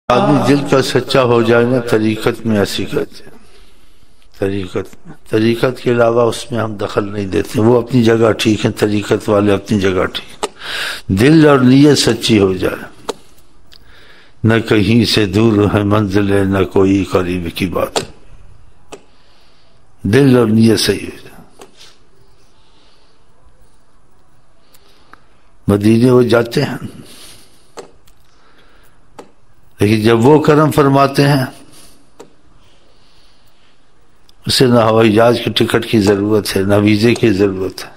آدمی دل کا سچا ہو جائے نا، طریقت میں ایسی کہتے ہیں، طریقت کے علاوہ اس میں ہم دخل نہیں دیتے، وہ اپنی جگہ ٹھیک ہیں، طریقت والے اپنی جگہ ٹھیک۔ دل اور نیت سچی ہو جائے، نہ کہیں سے دور ہے منزل ہے، نہ کوئی قریب کی بات، دل اور نیت صحیح ہو جائے۔ مدینے وہ جاتے ہیں، لیکن جب وہ کرم فرماتے ہیں اسے نہ ہوائی جہاز کی ٹکٹ کی ضرورت ہے، نہ ویزے کی ضرورت ہے،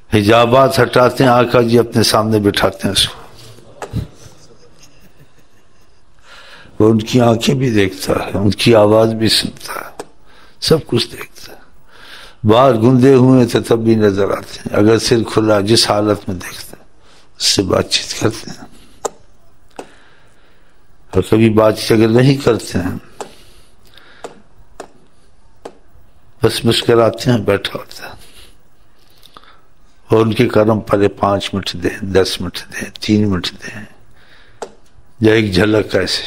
حجابات ہٹاتے ہیں، آقا جی اپنے سامنے بٹھاتے ہیں اس کو، وہ ان کی آنکھیں بھی دیکھتا ہے، ان کی آواز بھی سنتا ہے، سب کچھ دیکھتا ہے، باہر گندے ہوئے تھے تب بھی نظر آتے ہیں، اگر سر کھلا جس حالت میں دیکھتے ہیں اس سے بات چیت کرتے ہیں، اور کبھی بات چیت اگر نہیں کرتے ہیں بس مسکراتے ہیں، بیٹھا ہوتا ہے، اور ان کے کرم پر 5 منٹ دیں، 10 منٹ دیں، 3 منٹ دیں، یا ایک جھلک ایسے،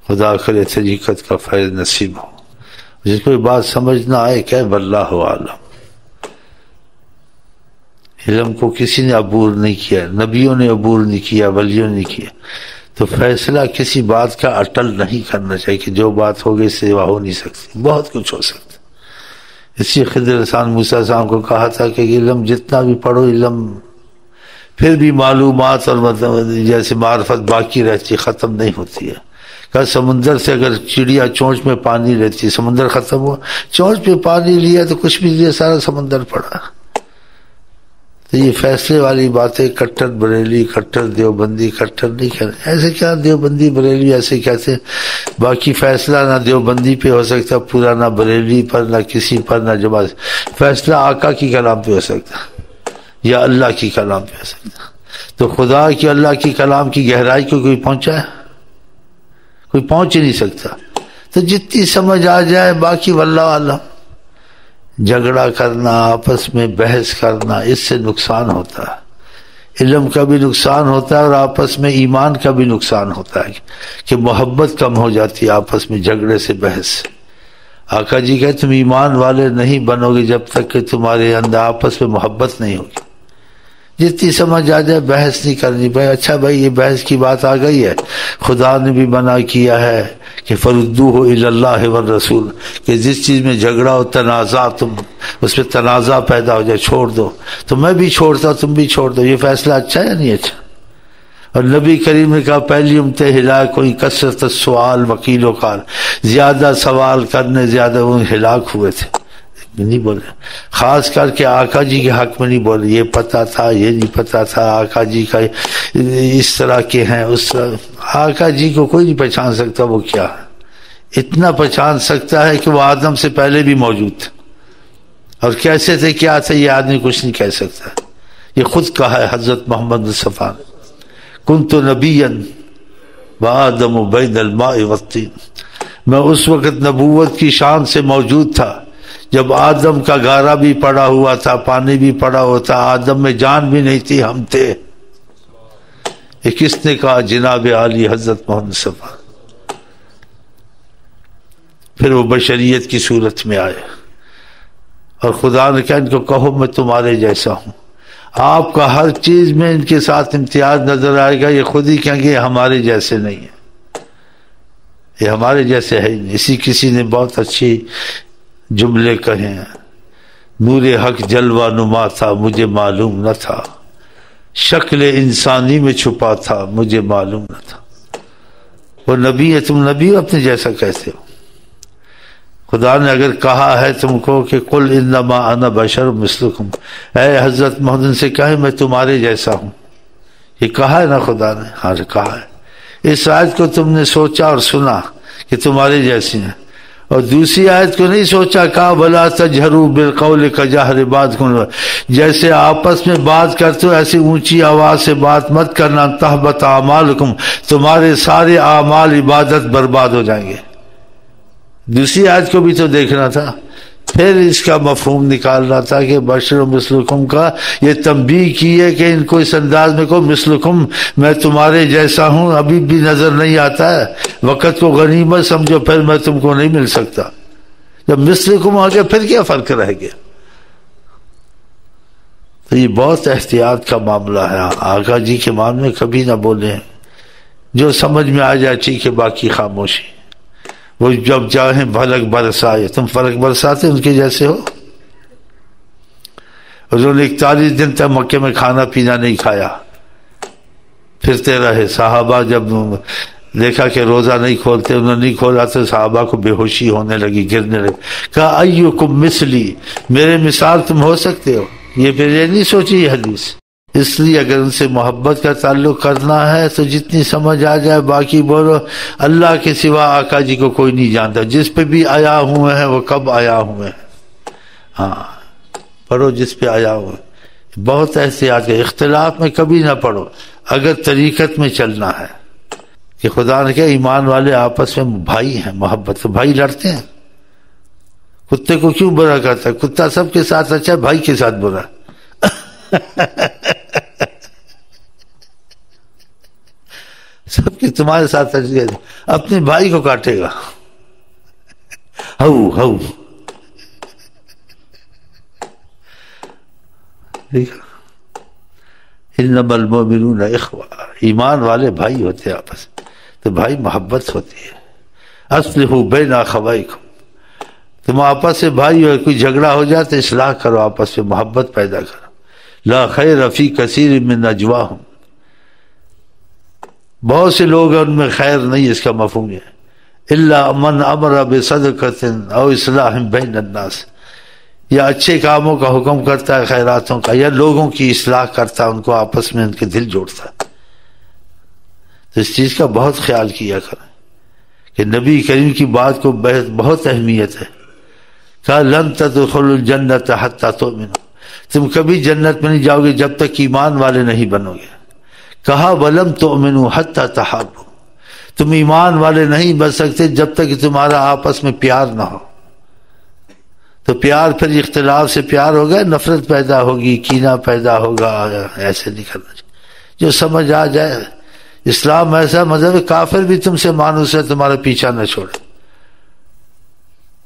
خدا کرے طریقت کا فیض نصیب ہو۔ جس کو بات سمجھ نہ آئے کہ واللہ عالم، علم کو کسی نے عبور نہیں کیا، نبیوں نے عبور نہیں کیا، ولیوں نے کیا، تو فیصلہ کسی بات کا اٹل نہیں کرنا چاہیے کہ جو بات ہوگی سوا ہو نہیں سکتی، بہت کچھ ہو سکتا۔ اسی خضر حسان موسیٰ صاحب کو کہا تھا کہ علم جتنا بھی پڑھو، علم پھر بھی معلومات اور مطلب جیسے معرفت باقی رہتی، ختم نہیں ہوتی ہے۔ کہ سمندر سے اگر چڑیا چونچ میں پانی لیتی، سمندر ختم ہوا، چونچ میں پانی لیا تو کچھ بھی لیا، سارا سمندر پڑا۔ تو یہ فیصلے والی باتیں کٹر بریلی، کٹر دیوبندی، کٹر نہیں کہتے، ایسے کیا دیوبندی بریلی ایسے کہتے ہیں، باقی فیصلہ نہ دیوبندی پہ ہو سکتا پورا، نہ بریلی پر، نہ کسی پر، نہ جماعت، فیصلہ آقا کی کلام پہ ہو سکتا یا اللہ کی کلام پہ ہو سکتا۔ تو خدا کی اللہ کی کلام کی گہرائی کو کوئی پہنچا ہے؟ کوئی پہنچ ہی نہیں سکتا۔ تو جتنی سمجھ آ جائے، باقی واللہ عالم۔ جھگڑا کرنا، آپس میں بحث کرنا، اس سے نقصان ہوتا ہے، علم کا بھی نقصان ہوتا ہے اور آپس میں ایمان کا بھی نقصان ہوتا ہے کہ محبت کم ہو جاتی ہے آپس میں جھگڑے سے، بحث سے۔ آقا جی کہتے تم ایمان والے نہیں بنو گے جب تک کہ تمہارے اندر آپس میں محبت نہیں ہوگی۔ جتنی سمجھ آ جائے بحث نہیں کرنی، بھائی اچھا بھائی یہ بحث کی بات آ گئی ہے، خدا نے بھی منع کیا ہے کہ فردوہ الی اللہ والرسول، کہ جس چیز میں جھگڑا ہو، تنازع، تم اس میں تنازع پیدا ہو جائے، چھوڑ دو، تو میں بھی چھوڑتا ہوں، تم بھی چھوڑ دو۔ یہ فیصلہ اچھا ہے یا نہیں اچھا؟ اور نبی کریم نے کہا پہلی امت ہلاک کوئی کثرت السؤال وقیل و قال، زیادہ سوال کرنے زیادہ وہ ہلاک ہوئے تھے، نہیں بولے، خاص کر کے آقا جی کے حق میں نہیں بولے، یہ پتا تھا، یہ نہیں پتا تھا، آقا جی کا اس طرح کے ہیں، اس طرح۔ آقا جی کو کوئی نہیں پہچان سکتا وہ کیا ہے، اتنا پہچان سکتا ہے کہ وہ آدم سے پہلے بھی موجود تھے، اور کیسے تھے کیا تھے یہ آدمی کچھ نہیں کہہ سکتا۔ یہ خود کہا ہے حضرت محمد مصطفیٰ، کنت نبیا وآدم بین الماء والطین، میں اس وقت نبوت کی شان سے موجود تھا جب آدم کا گارا بھی پڑا ہوا تھا، پانی بھی پڑا ہوا تھا، آدم میں جان بھی نہیں تھی، ہم تھے۔ یہ کس نے کہا؟ جناب عالی حضرت محمد مصطفیٰ۔ پھر وہ بشریت کی صورت میں آئے اور خدا نے کہا ان کو کہو میں تمہارے جیسا ہوں۔ آپ کا ہر چیز میں ان کے ساتھ امتیاز نظر آئے گا، یہ خود ہی کہیں گے ہمارے جیسے نہیں ہے، یہ ہمارے جیسے ہے ہی نہیں۔ کسی نے بہت اچھی جملے کہیں، نور حق جلوہ نما تھا مجھے معلوم نہ تھا، شکل انسانی میں چھپا تھا مجھے معلوم نہ تھا۔ وہ نبی ہے، تم نبی ہو، اپنے جیسا کیسے ہو؟ خدا نے اگر کہا ہے تم کو کہ قل انما انا بشر مثلکم، اے حضرت محمد سے کہے میں تمہارے جیسا ہوں، یہ کہا ہے نا خدا نے؟ ہاں کہا ہے۔ اس آیت کو تم نے سوچا اور سنا کہ تمہارے جیسے ہیں، اور دوسری آیت کو نہیں سوچا، کہا وَلَا تَجْهَرُوا بِالْقَوْلِ كَجَهْرِ بَعْضِكُمْ، جیسے آپس میں بات کرتے ہو ایسی اونچی آواز سے بات مت کرنا، تَحْبَطَ أَعْمَالُكُمْ، تمہارے سارے اعمال عبادت برباد ہو جائیں گے۔ دوسری آیت کو بھی تو دیکھنا تھا، پھر اس کا مفہوم نکالنا تھا کہ بشر مثلکم کا یہ تنبیہ کی ہے کہ ان کو اس انداز میں کو مثلکم میں تمہارے جیسا ہوں ابھی بھی نظر نہیں آتا ہے، وقت کو غنیمت سمجھو، پھر میں تم کو نہیں مل سکتا۔ جب مثلکم آ گیا پھر کیا فرق رہ گیا؟ تو یہ بہت احتیاط کا معاملہ ہے۔ آقا جی کے مان میں کبھی نہ بولیں، جو سمجھ میں آ جائے ٹھیک ہے، باقی خاموشی۔ وہ جب چاہیں فلک برسائے، تم فلک برساتے ان کے جیسے ہو؟ حضور نے 41 دن تک مکے میں کھانا پینا نہیں کھایا، پھرتے رہے۔ صحابہ جب دیکھا کہ روزہ نہیں کھولتے، انہوں نے نہیں کھولا تو صحابہ کو بے ہوشی ہونے لگی، گرنے لگے۔ کہا ایکم مثلی، میرے مثال تم ہو سکتے ہو؟ یہ پھر یہ نہیں سوچی یہ حدیث۔ اس لیے اگر ان سے محبت کا تعلق کرنا ہے تو جتنی سمجھ آ جائے باقی بولو۔ اللہ کے سوا آقا جی کو کوئی نہیں جانتا، جس پہ بھی آیا ہوئے ہیں وہ کب آیا ہوئے ہیں؟ ہاں پڑھو جس پہ آیا ہوئے ہیں۔ بہت احتیاط ہے، اختلاف میں کبھی نہ پڑھو اگر طریقت میں چلنا ہے۔ کہ خدا نے کہا ایمان والے آپس میں بھائی ہیں، محبت، تو بھائی لڑتے ہیں۔ کتے کو کیوں برا کرتا ہے؟ کتا سب کے ساتھ اچھا ہے، بھائی کے ساتھ برا۔ سب کے تمہارے ساتھ اپنے بھائی کو کاٹے گا۔ ہو ہو انما المؤمنون اخوہ، ایمان والے بھائی ہوتے ہیں آپس میں، تو بھائی محبت ہوتی ہے۔ اصلحوا بین اخویکم، تم آپس سے بھائی ہو، کوئی جھگڑا ہو جائے تو اصلاح کرو، آپس میں محبت پیدا کرو۔ لا خیر فی کثیر من نجواہم، بہت سے لوگ ہیں ان میں خیر نہیں، اس کا مفہوم ہے الا من امر بصدقۃ او اصلاح بین الناس، یا اچھے کاموں کا حکم کرتا ہے، خیراتوں کا، یا لوگوں کی اصلاح کرتا ہے، ان کو آپس میں ان کے دل جوڑتا ہے۔ تو اس چیز کا بہت خیال کیا کریں کہ نبی کریم کی بات کو بہت اہمیت ہے۔ کہا لن تدخلوا الجنۃ حتی تؤمنوا، تم کبھی جنت میں نہیں جاؤ گے جب تک ایمان والے نہیں بنو گے۔ کہا ولم تؤمنوا حتی تحابوا، تم ایمان والے نہیں بن سکتے جب تک کہ تمہارا آپس میں پیار نہ ہو۔ تو پیار پھر اختلاف سے پیار ہوگا، نفرت پیدا ہوگی، کینہ پیدا ہوگا، ایسے نہیں کرنا چاہیے۔ جو سمجھ آ جائے، اسلام ایسا مذہب ہے کافر بھی تم سے مانوس ہے، تمہارا پیچھا نہ چھوڑے،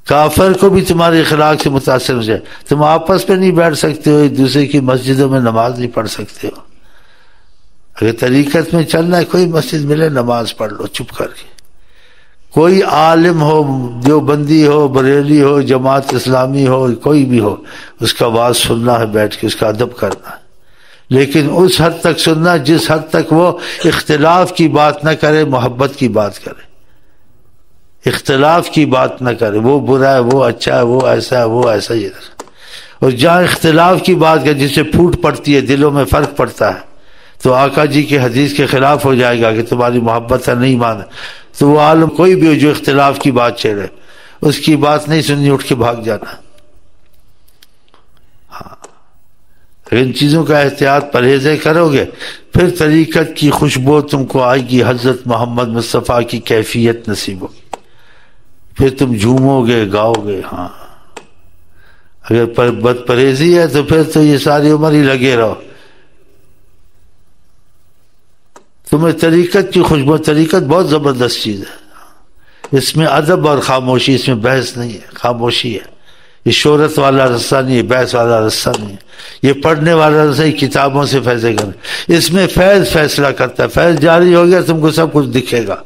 کافر کو بھی تمہارے اخلاق سے متاثر ہو جائے۔ تم آپس پہ نہیں بیٹھ سکتے ہو، ایک دوسرے کی مسجدوں میں نماز نہیں پڑھ سکتے ہو۔ اگر طریقت میں چلنا ہے، کوئی مسجد ملے نماز پڑھ لو چپ کر کے۔ کوئی عالم ہو، دیوبندی ہو، بریلی ہو، جماعت اسلامی ہو، کوئی بھی ہو، اس کا واعظ سننا ہے بیٹھ کے، اس کا ادب کرنا ہے، لیکن اس حد تک سننا جس حد تک وہ اختلاف کی بات نہ کرے، محبت کی بات کرے، اختلاف کی بات نہ کرے، وہ برا ہے، وہ اچھا ہے، وہ ایسا ہے، وہ ایسا ہی۔ اور جہاں اختلاف کی بات کرے، جس سے پھوٹ پڑتی ہے، دلوں میں فرق پڑتا ہے، تو آقا جی کے حدیث کے خلاف ہو جائے گا کہ تمہاری محبت ہے، نہیں مانے، تو وہ عالم کوئی بھی ہو جو اختلاف کی بات چھیڑے، اس کی بات نہیں سننی، اٹھ کے بھاگ جانا۔ ہاں ان چیزوں کا احتیاط پرہیزیں کرو گے، پھر طریقت کی خوشبو تم کو آئے گی، حضرت محمد مصطفیٰ کی کیفیت نصیب ہوگی، پھر تم جھومو گے، گاؤ گے۔ ہاں اگر بد پرہیزی ہے تو پھر تو یہ ساری عمر ہی لگے رہو۔ تمہیں طریقت کی خوشبو، طریقت بہت زبردست چیز ہے، اس میں ادب اور خاموشی، اس میں بحث نہیں ہے، خاموشی ہے۔ یہ شہرت والا رستہ نہیں ہے، بحث والا رستہ نہیں ہے، یہ پڑھنے والا رستہ، کتابوں سے فیض کرنا۔ اس میں فیض فیصلہ کرتا ہے، فیض جاری ہو گیا، تم کو سب کچھ دکھے گا،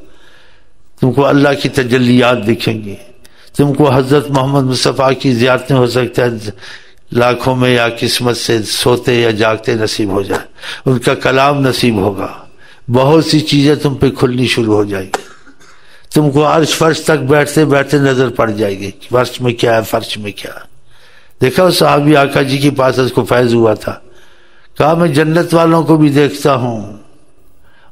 تم کو اللہ کی تجلیات دکھیں گی، تم کو حضرت محمد مصطفیٰ کی زیارتیں ہو سکتا ہے لاکھوں میں، یا قسمت سے سوتے یا جاگتے نصیب ہو جائے، ان کا کلام نصیب ہوگا، بہت سی چیزیں تم پہ کھلنی شروع ہو جائے گی، تم کو عرش فرش تک بیٹھتے بیٹھتے نظر پڑ جائے گی کہ فرش میں کیا ہے، فرش میں کیا ہے۔ دیکھا اس صحابی آقا جی کے پاس اس کو فیض ہوا تھا، کہا میں جنت والوں کو بھی دیکھتا ہوں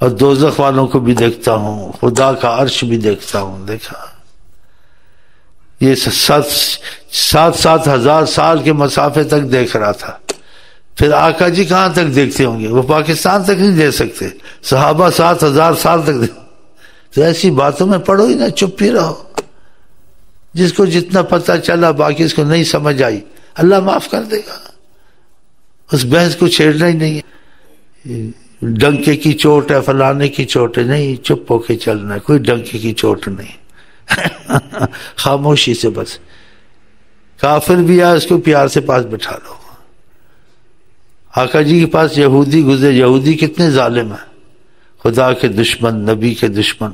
اور دوزخ والوں کو بھی دیکھتا ہوں، خدا کا عرش بھی دیکھتا ہوں۔ دیکھا یہ 7,000 سال کے مسافے تک دیکھ رہا تھا، پھر آقا جی کہاں تک دیکھتے ہوں گے؟ وہ پاکستان تک نہیں دیکھ سکتے، صحابہ 7,000 سال تک تو ایسی باتوں میں پڑھو ہی نہ، چپ ہی رہو، جس کو جتنا پتہ چلا، باقی اس کو نہیں سمجھ آئی، اللہ معاف کر دے گا، اس بحث کو چھیڑنا ہی نہیں ہے۔ ڈنکے کی چوٹ ہے، فلانے کی چوٹ ہے، نہیں، چپ ہو کے چلنا ہے، کوئی ڈنکے کی چوٹ نہیں خاموشی سے بس۔ کافر بھی آئے اس کو پیار سے پاس بٹھا لو۔ آقا جی کے پاس یہودی گزرے، یہودی کتنے ظالم ہیں، خدا کے دشمن، نبی کے دشمن،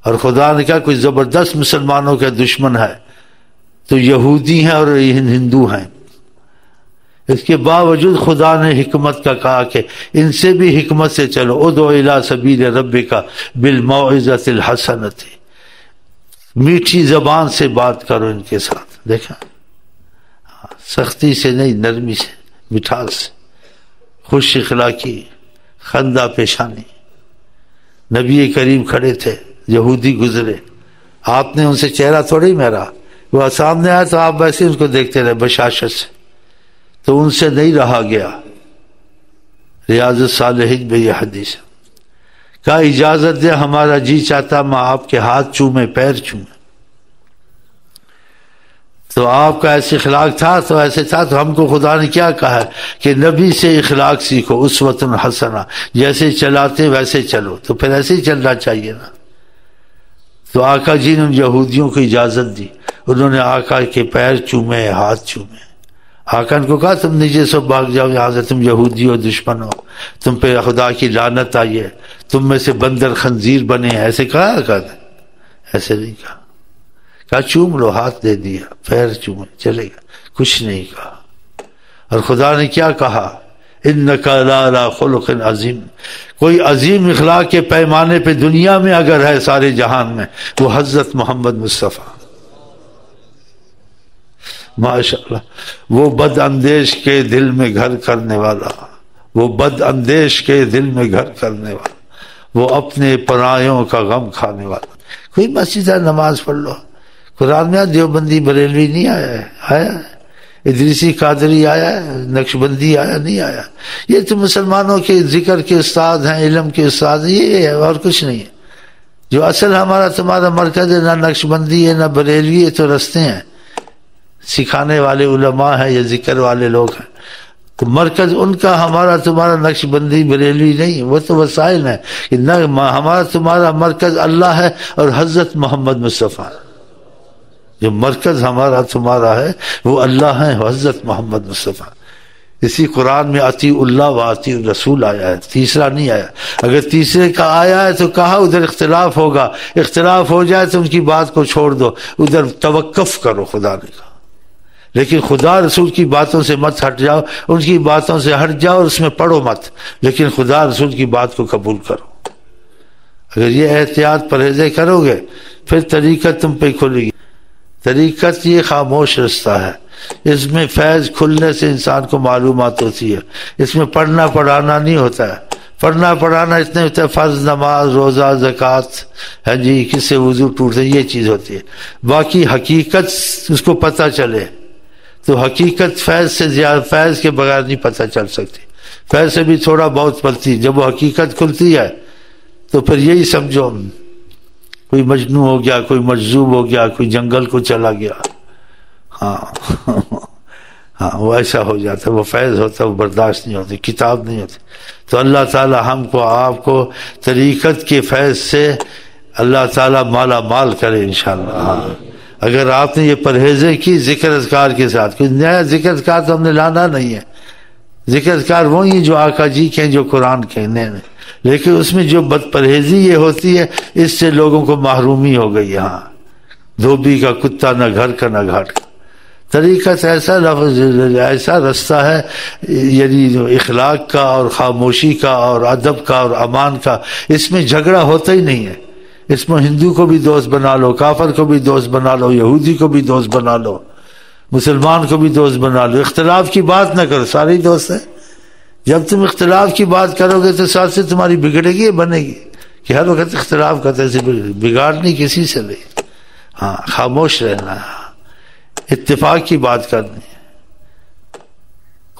اور خدا نے کہا کوئی زبردست مسلمانوں کے دشمن ہے تو یہودی ہیں اور ہندو ہیں۔ اس کے باوجود خدا نے حکمت کا کہا کہ ان سے بھی حکمت سے چلو، ادعو الی سبیل ربک بالموعظۃ الحسنۃ، میٹھی زبان سے بات کرو ان کے ساتھ، دیکھا، سختی سے نہیں، نرمی سے، مٹھاس سے، خوش اخلاقی، خندہ پیشانی۔ نبی کریم کھڑے تھے، یہودی گزرے، آپ نے ان سے چہرہ تھوڑی میرا، وہ سامنے آیا تو آپ ویسے ان کو دیکھتے رہے بشاشت سے، تو ان سے نہیں رہا گیا۔ ریاض الصالحین میں یہ حدیث ہے، کہا اجازت دے، ہمارا جی چاہتا میں آپ کے ہاتھ چومے، پیر چومے۔ تو آپ کا ایسے اخلاق تھا تو ایسے تھا، تو ہم کو خدا نے کیا کہا ہے کہ نبی سے اخلاق سیکھو، اسوۃ حسنہ، جیسے چلاتے ویسے چلو، تو پھر ایسے ہی چلنا چاہیے نا۔ تو آقا جی نے ان یہودیوں کو اجازت دی، انہوں نے آقا کے پیر چومے، ہاتھ چومے۔ آقا ان کو کہا تم نیچے سے بھاگ جاؤ یہاں سے، تم یہودی ہو، دشمن ہو، تم پہ خدا کی لعنت آئی ہے، تم میں سے بندر خنزیر بنے ہیں، ایسے کہا آقا نے؟ ایسے نہیں کہا، کہا چوم لو، ہاتھ دے دیا، پیر چومے، چلے گا، کچھ نہیں کہا۔ اور خدا نے کیا کہا؟ انک لعلی خلق عظیم، کوئی عظیم اخلاق کے پیمانے پہ دنیا میں اگر ہے سارے جہان میں، وہ حضرت محمد مصطفیٰ، ماشاءاللہ، وہ بد اندیش کے دل میں گھر کرنے والا، وہ بد اندیش کے دل میں گھر کرنے والا، وہ اپنے پرایوں کا غم کھانے والا۔ کوئی مسجد ہے، نماز پڑھ لو۔ قرآن میں دیوبندی بریلوی نہیں آیا ہے، آیا ہے، ادریسی قادری آیا ہے، نقشبندی آیا نہیں آیا، یہ تو مسلمانوں کے ذکر کے استاد ہیں، علم کے استاد ہیں، یہ ہے اور کچھ نہیں ہے۔ جو اصل ہمارا تمہارا مرکز ہے، نہ نقشبندی ہے نہ بریلوی ہے، تو رستے ہیں، سکھانے والے علماء ہیں یا ذکر والے لوگ ہیں، تو مرکز ان کا ہمارا تمہارا نقشبندی بریلوی نہیں، وہ تو وسائل ہیں، ہمارا تمہارا مرکز اللہ ہے اور حضرت محمد مصطفیٰ۔ جو مرکز ہمارا تمہارا ہے وہ اللہ ہے، حضرت محمد مصطفیٰ۔ اسی قرآن میں اطیع اللہ و اطیع الرسول آیا ہے، تیسرا نہیں آیا۔ اگر تیسرے کا آیا ہے تو کہا ادھر اختلاف ہوگا، اختلاف ہو جائے تو ان کی بات کو چھوڑ دو، ادھر توقف کرو، خدا نے کہا۔ لیکن خدا رسول کی باتوں سے مت ہٹ جاؤ، ان کی باتوں سے ہٹ جاؤ اور اس میں پڑھو مت، لیکن خدا رسول کی بات کو قبول کرو۔ اگر یہ احتیاط پرہیزیں کرو گے پھر طریقت تم پہ کھلے گی۔ طریقت یہ خاموش رستہ ہے، اس میں فیض کھلنے سے انسان کو معلومات ہوتی ہے، اس میں پڑھنا پڑھانا نہیں ہوتا ہے۔ پڑھنا پڑھانا اتنے ہوتا ہے، فرض، نماز، روزہ، زکوٰۃ، ہاں جی، کس سے وضو ٹوٹتے، یہ چیز ہوتی ہے۔ باقی حقیقت اس کو پتہ چلے تو حقیقت فیض سے زیادہ، فیض کے بغیر نہیں پتہ چل سکتی، فیض سے بھی تھوڑا بہت پڑتی، جب وہ حقیقت کھلتی ہے تو پھر یہی سمجھو کوئی مجنون ہو گیا، کوئی مجذوب ہو گیا، کوئی جنگل کو چلا گیا، ہاں وہ ایسا ہو جاتا ہے، وہ فیض ہوتا ہے، وہ برداشت نہیں ہوتی، کتاب نہیں ہوتی۔ تو اللہ تعالی ہم کو آپ کو طریقت کے فیض سے اللہ تعالی مالا مال کرے انشاءاللہ۔ اگر آپ نے یہ پرہیزیں کی ذکر اذکار کے ساتھ، کوئی نیا ذکر اذکار تو ہم نے لانا نہیں ہے، ذکر اذکار وہی ہیں جو آقا جی کے جو قرآن کے نہیں، لیکن اس میں جو بد پرہیزی یہ ہوتی ہے، اس سے لوگوں کو محرومی ہو گئی۔ ہاں، دھوبی کا کتا نہ گھر کا نہ گھاٹ کا۔ طریقت ایسا لفظ، ایسا رستہ ہے، یعنی اخلاق کا اور خاموشی کا اور ادب کا اور امان کا، اس میں جھگڑا ہوتا ہی نہیں ہے۔ اس میں ہندو کو بھی دوست بنا لو، کافر کو بھی دوست بنا لو، یہودی کو بھی دوست بنا لو، مسلمان کو بھی دوست بنا لو، اختلاف کی بات نہ کرو، سارے ہی دوست ہیں۔ جب تم اختلاف کی بات کرو گے تو ساتھ سے تمہاری بگڑے گی، بنے گی کہ ہر وقت اختلاف کرتے سے بگاڑنی کسی سے نہیں۔ ہاں، خاموش رہنا ہے، اتفاق کی بات کرنی ہے۔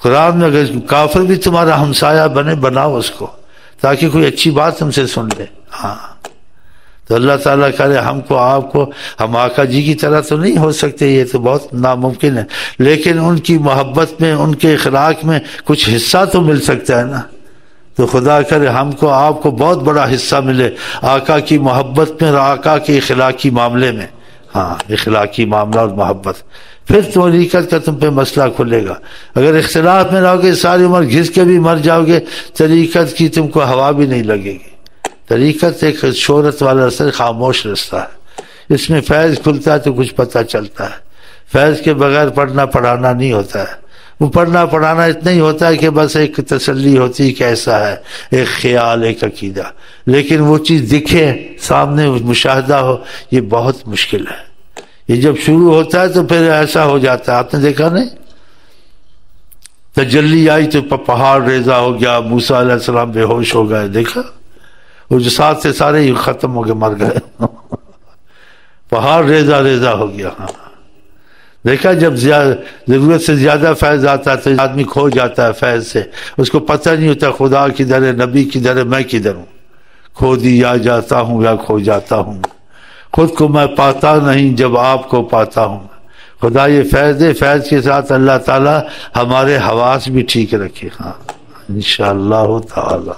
قرآن میں اگر کافر بھی تمہارا ہمسایہ بنے، بناؤ اس کو، تاکہ کوئی اچھی بات تم سے سن لے۔ ہاں، تو اللہ تعالیٰ کرے ہم کو آپ کو، ہم آقا جی کی طرح تو نہیں ہو سکتے، یہ تو بہت ناممکن ہے، لیکن ان کی محبت میں، ان کے اخلاق میں کچھ حصہ تو مل سکتا ہے نا۔ تو خدا کرے ہم کو آپ کو بہت بڑا حصہ ملے آقا کی محبت میں اور آقا کے اخلاقی معاملے میں۔ ہاں، اخلاقی معاملہ اور محبت، پھر طریقت کا تم پہ مسئلہ کھلے گا۔ اگر اختلاف میں رہو گے ساری عمر گھس کے بھی مر جاؤ گے، طریقت کی تم کو ہوا بھی نہیں لگے گی۔ طریقت ایک شہرت والا رستہ، خاموش رستہ ہے، اس میں فیض کھلتا ہے تو کچھ پتہ چلتا ہے۔ فیض کے بغیر پڑھنا پڑھانا نہیں ہوتا ہے، وہ پڑھنا پڑھانا اتنا ہی ہوتا ہے کہ بس ایک تسلی ہوتی ہے کہ ایسا ہے، ایک خیال، ایک عقیدہ، لیکن وہ چیز دکھے سامنے، مشاہدہ ہو، یہ بہت مشکل ہے۔ یہ جب شروع ہوتا ہے تو پھر ایسا ہو جاتا ہے، آپ نے دیکھا نہیں؟ تجلی آئی تو پہاڑ ریزہ ہو گیا، موسیٰ علیہ السلام بے ہوش ہو گئے، دیکھا؟ وہ جو ساتھ سے سارے ہی ختم ہو کے مر گئے، پہاڑ ریزہ ریزہ ہو گیا۔ ہاں دیکھا، جب ضرورت سے زیادہ فیض آتا ہے تو آدمی کھو جاتا ہے فیض سے، اس کو پتہ نہیں ہوتا خدا کدھر ہے، نبی کدھر ہے، میں کدھر ہوں، کھو دیا جاتا ہوں یا کھو جاتا ہوں، خود کو میں پاتا نہیں جب آپ کو پاتا ہوں۔ خدا یہ فیض ہے، فیض کے ساتھ اللہ تعالی ہمارے حواس بھی ٹھیک رکھے۔ ہاں انشاءاللہ تعالی۔